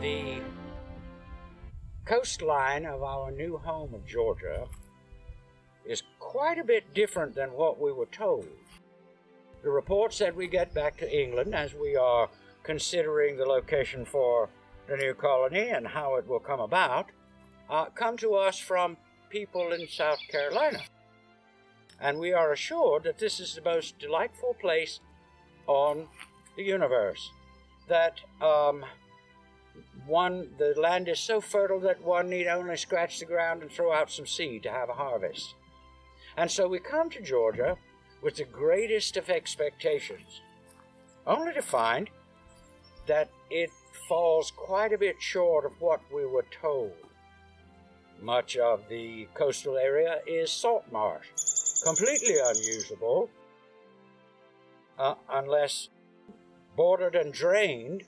The coastline of our new home of Georgia is quite a bit different than what we were told. The reports that we get back to England as we are considering the location for the new colony and how it will come about come to us from people in South Carolina. And we are assured that this is the most delightful place on the universe, that the land is so fertile that one need only scratch the ground and throw out some seed to have a harvest. And so we come to Georgia with the greatest of expectations, only to find that it falls quite a bit short of what we were told. Much of the coastal area is salt marsh, completely unusable unless bordered and drained,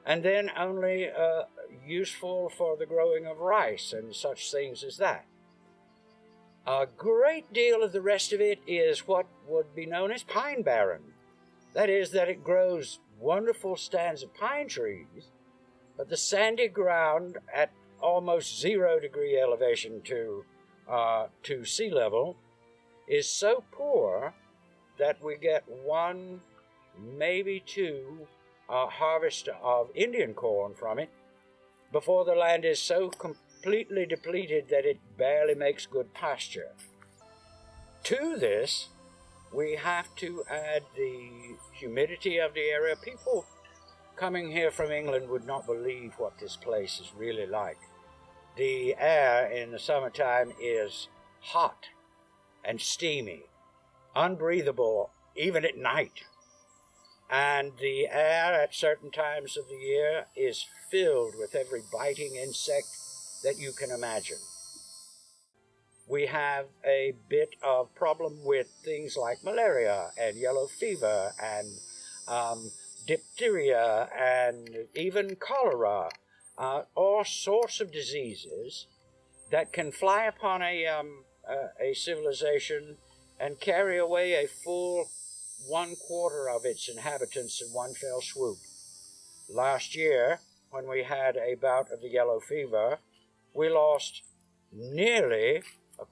and then only useful for the growing of rice and such things as that. A great deal of the rest of it is what would be known as pine barren. That is, that it grows wonderful stands of pine trees, but the sandy ground at almost 0 degree elevation to sea level is so poor that we get one, maybe two harvest of Indian corn from it before the land is so completely depleted that it barely makes good pasture. To this, we have to add the humidity of the area. People coming here from England would not believe what this place is really like. The air in the summertime is hot and steamy, unbreathable even at night. And the air at certain times of the year is filled with every biting insect that you can imagine. We have a bit of problem with things like malaria and yellow fever and diphtheria and even cholera, all sorts of diseases that can fly upon a civilization and carry away a full 1/4 of its inhabitants in one fell swoop. Last year, when we had a bout of the yellow fever, we lost nearly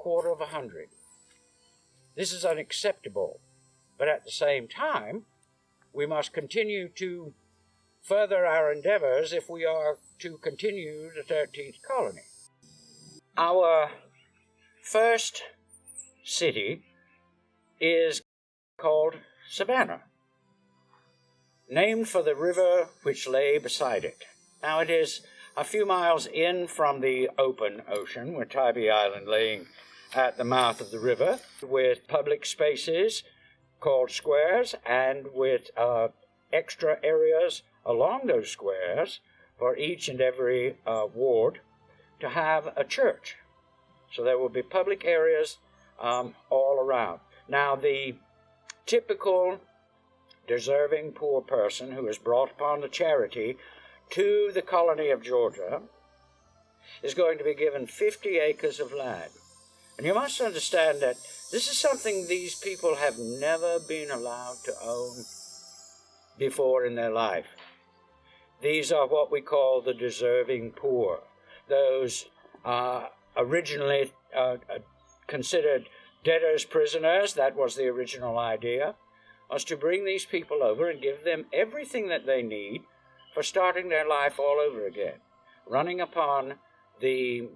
250. This is unacceptable, but at the same time, we must continue to further our endeavors if we are to continue the 13th colony. Our first city is called Savannah, named for the river which lay beside it. Now it is a few miles in from the open ocean, with Tybee Island laying at the mouth of the river, with public spaces called squares and with extra areas along those squares for each and every ward to have a church. So there will be public areas all around. Now the typical deserving poor person who is brought upon the charity to the colony of Georgia is going to be given 50 acres of land. And you must understand that this is something these people have never been allowed to own before in their life. These are what we call the deserving poor. Those originally considered debtors, prisoners, that was the original idea, was to bring these people over and give them everything that they need for starting their life all over again, running upon the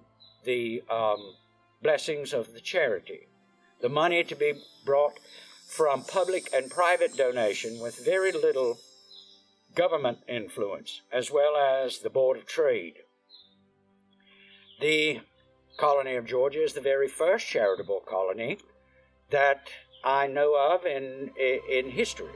blessings of the charity, the money to be brought from public and private donation with very little government influence, as well as the Board of Trade. The colony of Georgia is the very first charitable colony that I know of in history.